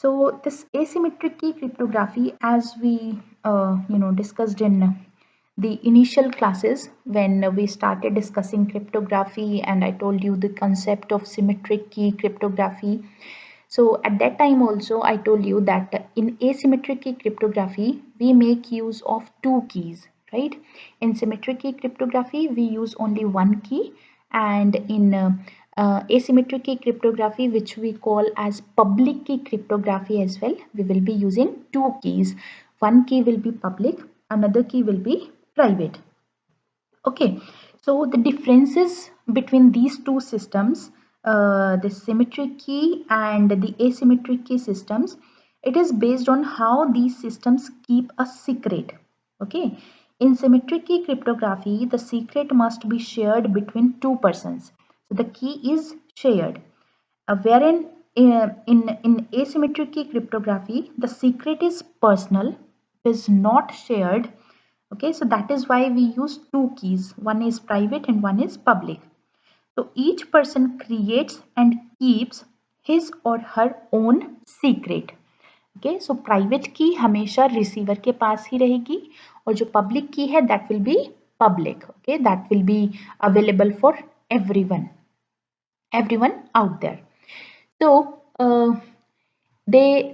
So this asymmetric key cryptography, as we discussed in the initial classes when we started discussing cryptography, and I told you the concept of symmetric key cryptography. So at that time also I told you that in asymmetric key cryptography we make use of two keys, right? In symmetric key cryptography we use only one key, and in asymmetric key cryptography, which we call as public key cryptography as well, we will be using two keys. One key will be public, another key will be private. Okay, so the differences between these two systems, the symmetric key and the asymmetric key systems, it is based on how these systems keep a secret. Okay, in symmetric key cryptography, the secret must be shared between two persons. So the key is shared. Wherein in asymmetric key cryptography, the secret is personal, is not shared. Okay, so that is why we use two keys. One is private and one is public. So each person creates and keeps his or her own secret. Okay, so private key हमेशा receiver के पास ही रहेगी, और जो public key है that will be public. Okay, that will be available for everyone out there. So they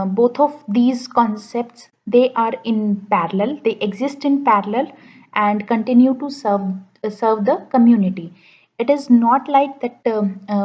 both of these concepts, they are in parallel, they exist in parallel and continue to serve the community. It is not like that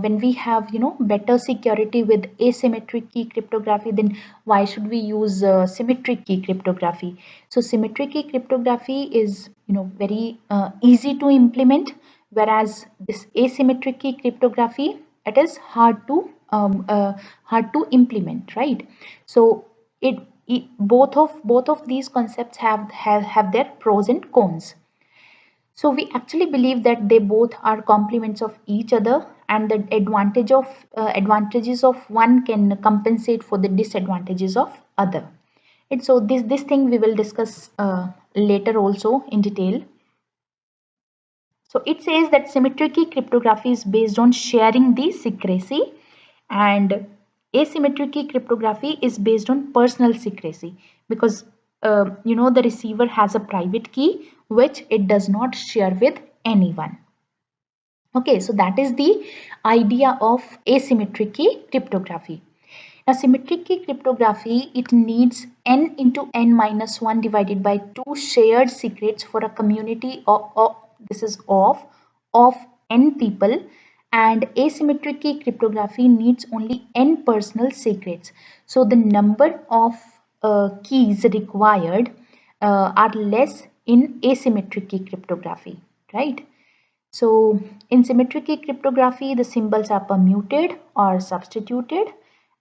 when we have better security with asymmetric key cryptography, then why should we use symmetric key cryptography? So symmetric key cryptography is very easy to implement, whereas this asymmetric key cryptography, it is hard to implement, right? So both of these concepts have their pros and cons. So we actually believe that they both are complements of each other, and the advantages of one can compensate for the disadvantages of other. And so this thing we will discuss later also in detail. So it says that symmetric key cryptography is based on sharing the secrecy, and asymmetric key cryptography is based on personal secrecy, because the receiver has a private key which it does not share with anyone. Okay, so that is the idea of asymmetric key cryptography. Now, symmetric key cryptography, it needs n into n minus 1 divided by 2 shared secrets for a community of n people, and asymmetric key cryptography needs only n personal secrets. So the number of keys required are less in asymmetric key cryptography, right? So in symmetric key cryptography, the symbols are permuted or substituted,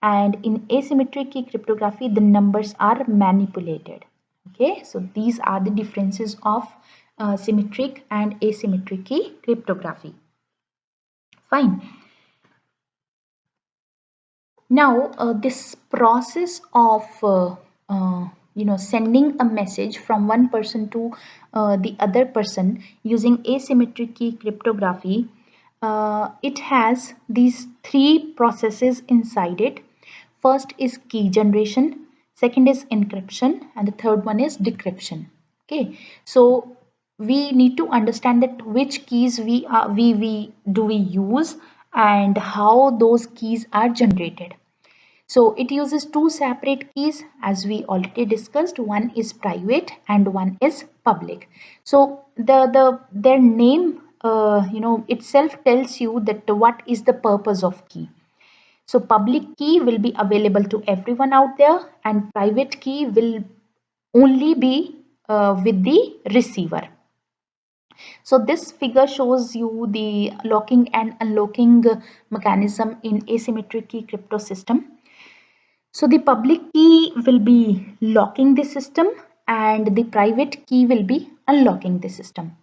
and in asymmetric key cryptography, the numbers are manipulated. Okay, so these are the differences of symmetric and asymmetric key cryptography. Fine. Now, this process of sending a message from one person to the other person using asymmetric key cryptography, it has these three processes inside it. First is key generation, second is encryption, and the third one is decryption. Okay, so we need to understand that which keys we use and how those keys are generated. So it uses two separate keys, as we already discussed. One is private and one is public. So their name itself tells you that what is the purpose of key. So public key will be available to everyone out there, and private key will only be with the receiver. So this figure shows you the locking and unlocking mechanism in asymmetric key crypto system. So the public key will be locking the system and the private key will be unlocking the system.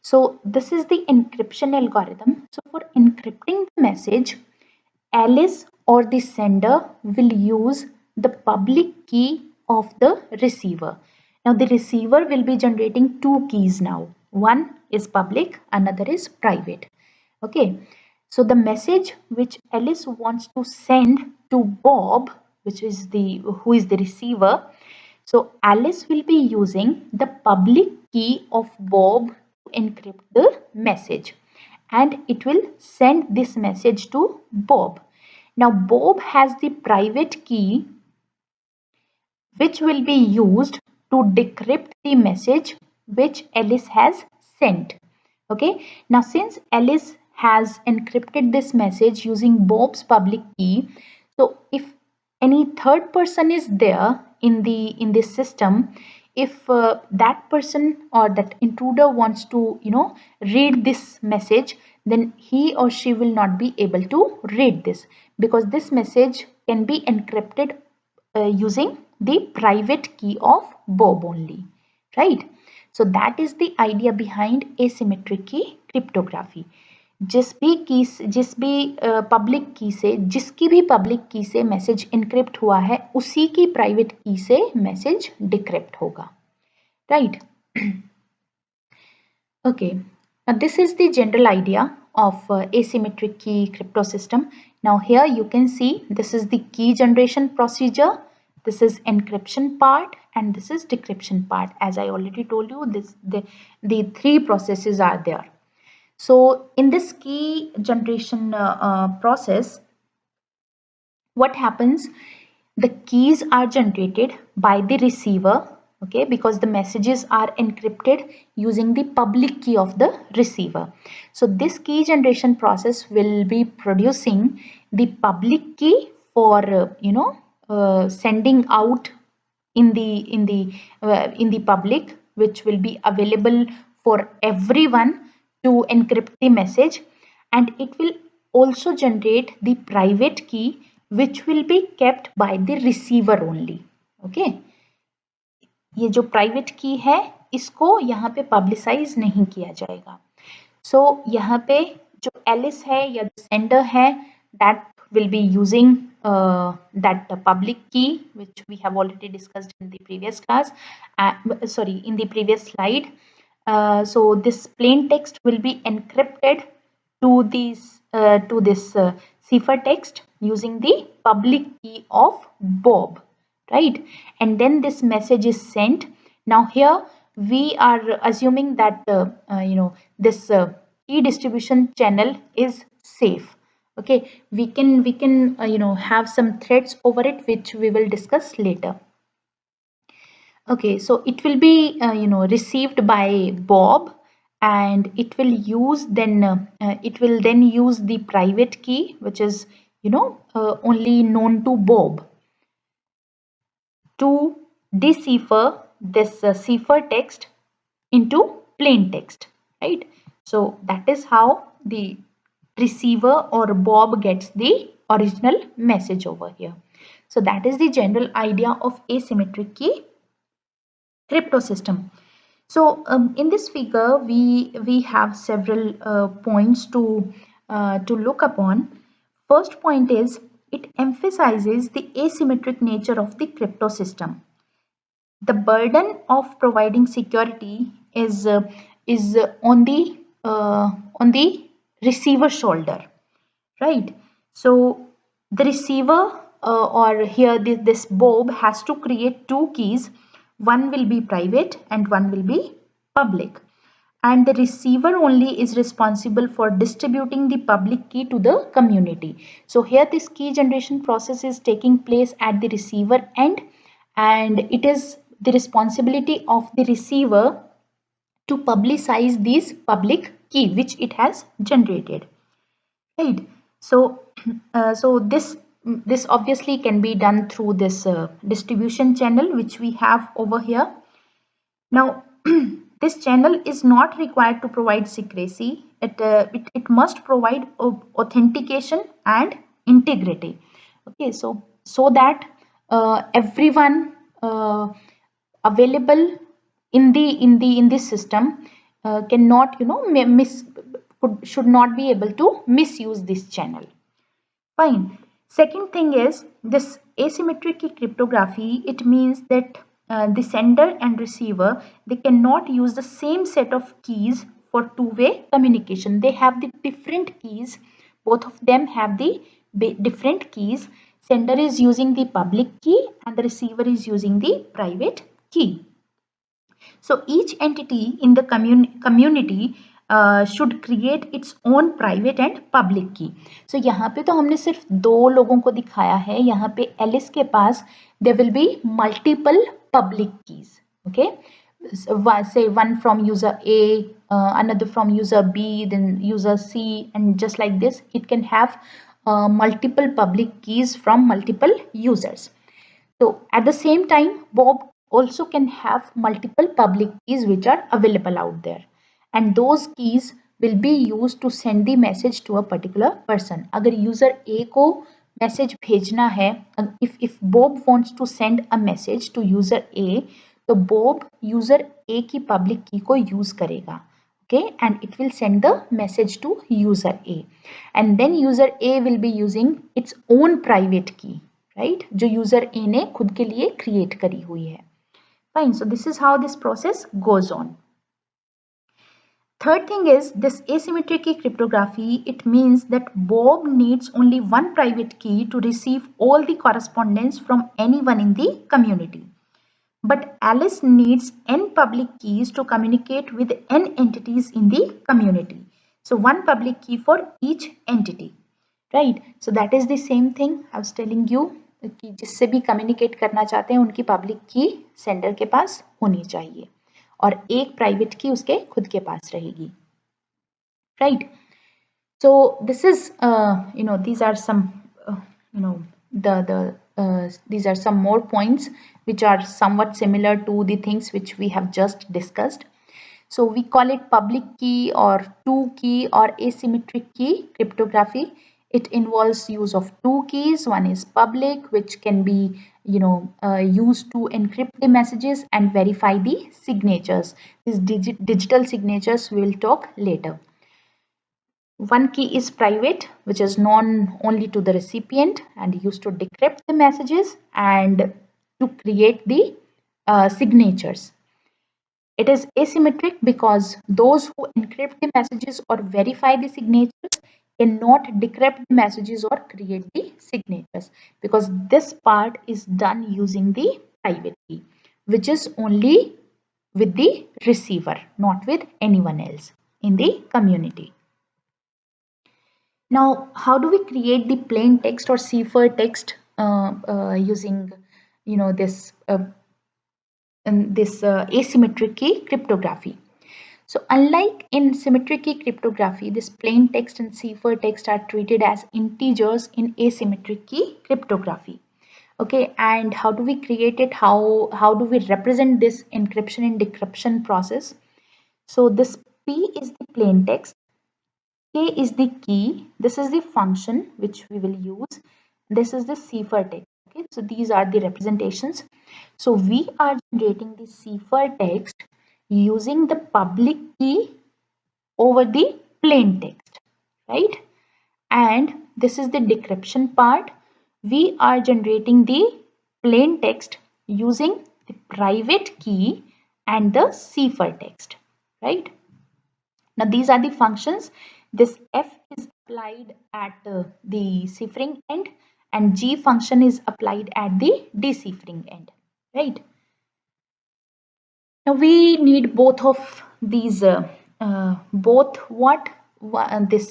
So this is the encryption algorithm. So for encrypting the message, Alice or the sender will use the public key of the receiver. Now the receiver will be generating two keys now. One is public, another is private. Okay. So the message which Alice wants to send to Bob, which is who is the receiver, so Alice will be using the public key of Bob to encrypt the message, and it will send this message to Bob. Now Bob has the private key which will be used to decrypt the message which Alice has sent. Okay, now since Alice has encrypted this message using Bob's public key, so if any third person is there in this system, if that person or that intruder wants to read this message, then he or she will not be able to read this, because this message can be encrypted using the private key of Bob only, right? So that is the idea behind asymmetric key cryptography. जिस भी public की से जिसकी भी public की से message encrypt हुआ है उसी की प्राइवेट की से मैसेज डिक्रिप्ट होगा, right? Okay, now this is the general idea of asymmetric key crypto system. Now here you can see this is the key generation procedure, this is encryption part, and this is decryption part. As I already told you, the three processes are there. So in this key generation process, what happens? The keys are generated by the receiver, okay, because the messages are encrypted using the public key of the receiver. So this key generation process will be producing the public key for sending out in the public, which will be available for everyone to encrypt the message, and it will also generate the private key which will be kept by the receiver only. Okay, ये जो private की है इसको यहाँ पे publicise नहीं किया जाएगा. So यहाँ पे जो एलिस है या सेंडर है, that will be using that public key which we have already discussed in the previous class, in the previous slide. So this plain text will be encrypted to this ciphertext using the public key of Bob, right? And then this message is sent. Now here we are assuming that this key distribution channel is safe. Okay, we can have some threads over it which we will discuss later. Okay, so it will be received by Bob, and it will then use the private key which is only known to Bob to decipher this ciphertext into plain text, right? So that is how the receiver or Bob gets the original message over here. So that is the general idea of asymmetric key crypto system. So in this figure we have several points to look upon. First point is it emphasizes the asymmetric nature of the crypto system. The burden of providing security is on the receiver shoulder, right? So the receiver or here this Bob has to create two keys. One will be private and one will be public, and the receiver only is responsible for distributing the public key to the community. So here this key generation process is taking place at the receiver end, and it is the responsibility of the receiver to publicize this public key which it has generated, right? So so this obviously can be done through this distribution channel which we have over here. Now this channel is not required to provide secrecy. It must provide authentication and integrity. Okay, so that everyone available in this system cannot should not be able to misuse this channel. Fine. Second thing is this asymmetric cryptography. It means that the sender and receiver, they cannot use the same set of keys for two-way communication. They have the different keys, Both of them have the different keys. Sender is using the public key and the receiver is using the private key. So each entity in the community should create its own private and public key. So यहाँ पे तो हमने सिर्फ दो लोगों को दिखाया है. यहाँ पे एलिस के पास there will be multiple public keys. Okay, so say one from user A, another from user B, then user C, and just like this, it can have multiple public keys from multiple users. So at the same time, Bob also can have multiple public keys which are available out there, and those keys will be used to send the message to a particular person. अगर user A को message भेजना है, if Bob wants to send a message to user A, तो Bob user A की public key को use करेगा. Okay, and it will send the message to user A, and then user A will be using its own private key, right, जो user A ने खुद के लिए create करी हुई है. Fine, so this is how this process goes on. Third thing is this asymmetric key cryptography. It means that Bob needs only one private key to receive all the correspondence from anyone in the community. But Alice needs n public keys to communicate with n entities in the community. So one public key for each entity, right? So that is the same thing I was telling you कि जिससे भी communicate करना चाहते हैं उनकी public key sender के पास होनी चाहिए और एक private key उसके खुद के पास रहेगी, right? So this is these are some these are some more points which are somewhat similar to the things which we have just discussed. So we call it public key or two key or asymmetric key cryptography. It involves use of two keys. One is public, which can be used to encrypt the messages and verify the signatures. These digital signatures we will talk later. One key is private, which is known only to the recipient and used to decrypt the messages and to create the signatures. It is asymmetric because those who encrypt the messages or verify the signatures cannot decrypt the messages or create the signatures, because this part is done using the private key, which is only with the receiver, not with anyone else in the community. Now, how do we create the plain text or ciphertext using this asymmetric key cryptography? So unlike in symmetric key cryptography, this plain text and ciphertext are treated as integers in asymmetric key cryptography. Okay, and how do we create it? How do we represent this encryption and decryption process? So this P is the plain text, K is the key, this is the function which we will use, this is the ciphertext. Okay, so these are the representations. So we are generating the ciphertext using the public key over the plain text, right? And this is the decryption part. We are generating the plain text using the private key and the ciphertext, right? Now these are the functions. This F is applied at the ciphering end and G function is applied at the deciphering end, right? Now we need both of these, this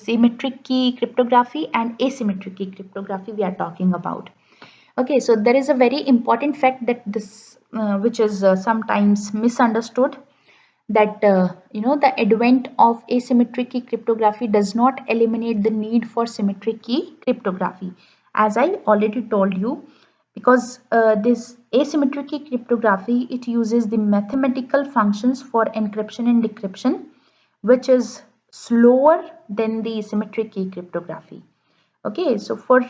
symmetric key cryptography and asymmetric key cryptography we are talking about. Okay, so there is a very important fact that this, which is sometimes misunderstood, that the advent of asymmetric key cryptography does not eliminate the need for symmetric key cryptography, as I already told you, because this asymmetric key cryptography, it uses the mathematical functions for encryption and decryption, which is slower than the symmetric key cryptography. Okay, so for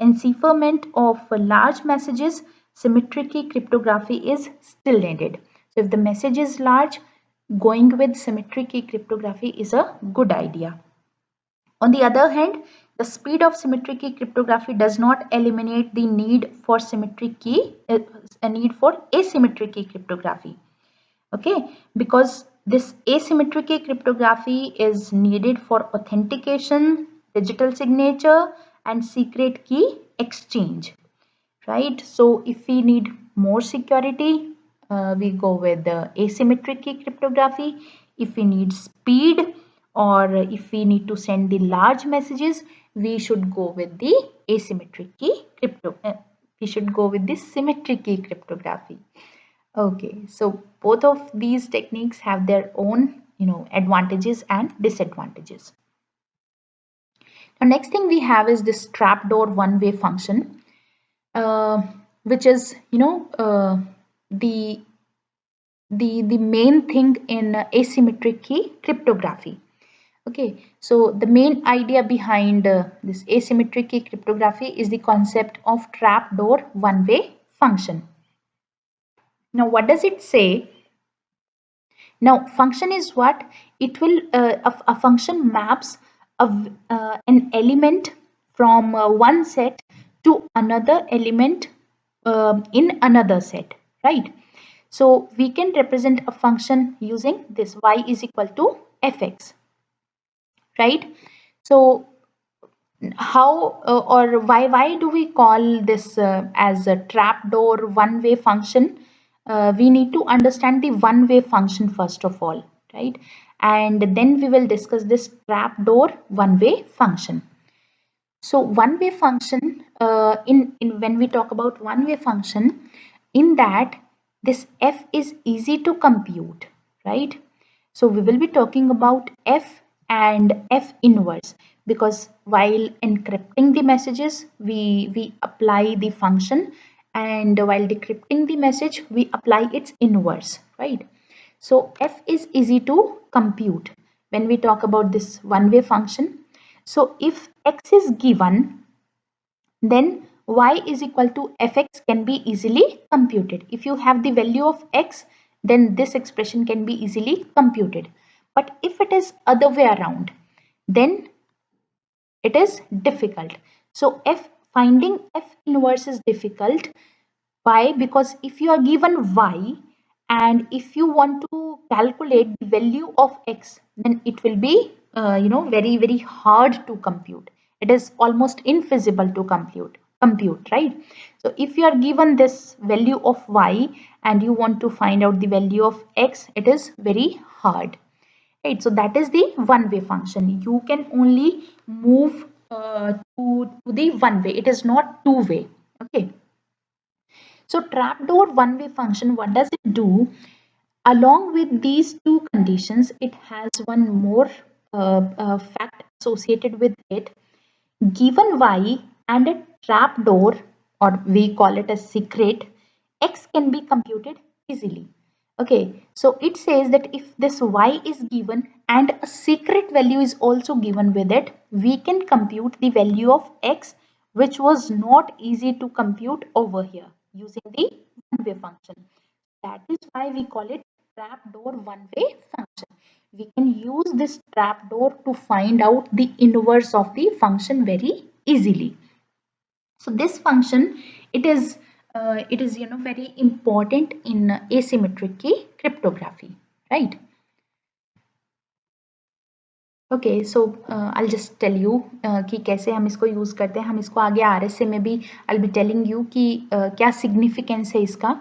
encipherment of large messages, symmetric key cryptography is still needed. So if the message is large, going with symmetric key cryptography is a good idea. On the other hand, the speed of symmetric key cryptography does not eliminate the need for asymmetric key cryptography. Okay, because this asymmetric key cryptography is needed for authentication, digital signature, and secret key exchange, right? So if we need more security, we go with the asymmetric key cryptography. If we need speed, or if we need to send the large messages, we should go with the asymmetric key we should go with the symmetric key cryptography. Okay, so both of these techniques have their own, advantages and disadvantages. Now, next thing we have is this trapdoor one-way function, uh, which is, the the main thing in asymmetric key cryptography. Okay, so the main idea behind this asymmetric key cryptography is the concept of trapdoor one-way function. Now, what does it say? Now, function is what? It will, a function maps an element from one set to another element in another set, right? So we can represent a function using this y is equal to fx, right? So how or why do we call this as a trapdoor one-way function? We need to understand the one-way function first of all, right? And then we will discuss this trapdoor one-way function. So one-way function, in when we talk about one-way function, in that this f is easy to compute, right? So we will be talking about f and f inverse, because while encrypting the messages, we apply the function, and while decrypting the message, we apply its inverse, right? So f is easy to compute when we talk about this one-way function. So if x is given, then y is equal to fx can be easily computed. If you have the value of x, then this expression can be easily computed. But if it is other way around, then it is difficult. So finding f inverse is difficult. Why? Because if you are given y, and if you want to calculate the value of x, then it will be very very hard to compute. It is almost infeasible to compute, right? So if you are given this value of y and you want to find out the value of x, it is very hard, right? So that is the one-way function. You can only move to the one way. It is not two-way. Okay. So trapdoor one-way function, what does it do? Along with these two conditions, it has one more fact associated with it. Given y and a trapdoor, or we call it a secret, x can be computed easily. Okay, so it says that if this y is given and a secret value is also given with it, we can compute the value of x, which was not easy to compute over here using the one-way function. That is why we call it trapdoor one-way function. We can use this trapdoor to find out the inverse of the function very easily. So this function, it is very important in asymmetric key cryptography, right? Okay so I just tell you कि कैसे हम इसको use करते हैं. हम इसको आगे RSA में भी आई बी टेलिंग यू कि क्या सिग्निफिकेंस है इसका.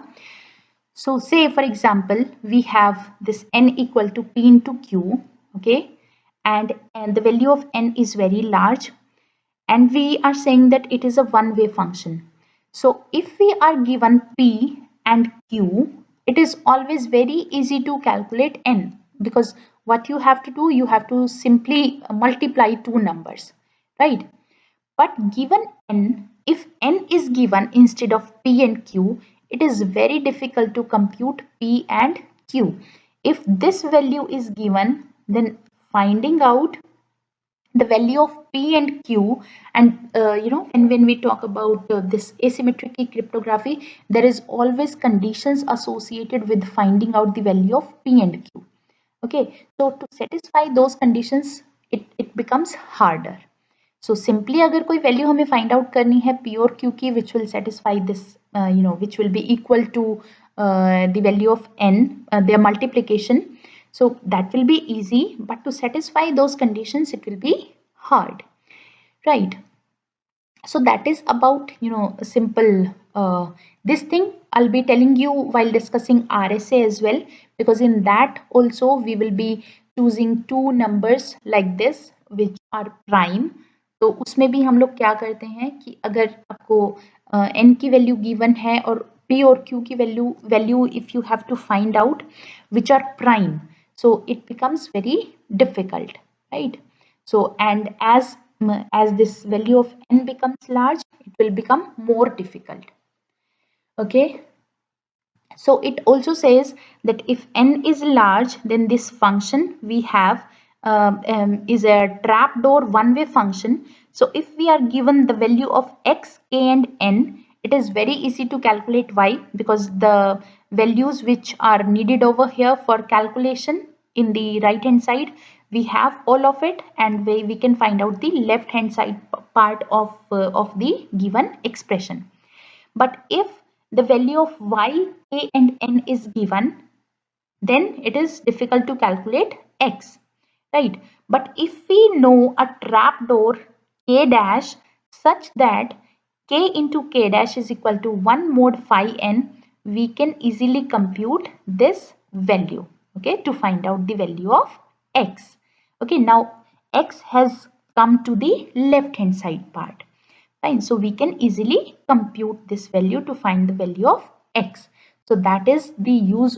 So say for example, we have this n equal to p into q, okay, and the value of n is very large, and we are saying that it is a one-way function. So if we are given p and q, it is always very easy to calculate n, because what you have to do, you have to simply multiply two numbers, right? But given n, if n is given instead of p and q, it is very difficult to compute p and q. If this value is given, then finding out the value of p and q, and and when we talk about this asymmetric key cryptography, there is always conditions associated with finding out the value of p and q. Okay, so to satisfy those conditions, it becomes harder. So simply अगर कोई value हमें find out करनी है p और q की, which will satisfy this, which will be equal to the value of n, their multiplication. So that will be easy, but to satisfy those conditions, it will be hard. right? So that is about, a simple this thing I'll be telling you while discussing RSA as well, because in that also we will be choosing two numbers like this which are prime. तो उसमें भी हम लोग क्या करते हैं कि अगर आपको n की वैल्यू गिवन है और p और q की value if you have to find out which are prime, so it becomes very difficult, right? So and as this value of n becomes large, it will become more difficult. Okay, so it also says that if n is large, then this function we have is a trapdoor one-way function. So if we are given the value of x, k and n, it is very easy to calculate y, because the values which are needed over here for calculation in the right hand side, we have all of it, and we can find out the left hand side part of the given expression. But if the value of y, k and n is given, then it is difficult to calculate x, right? But if we know a trapdoor k dash such that k into k dash is equal to 1 mod phi n, we can easily compute this value, okay, to find out the value of x. Okay, now x has come to the left hand side part. Fine, so we can easily compute this value to find the value of x. So that is the use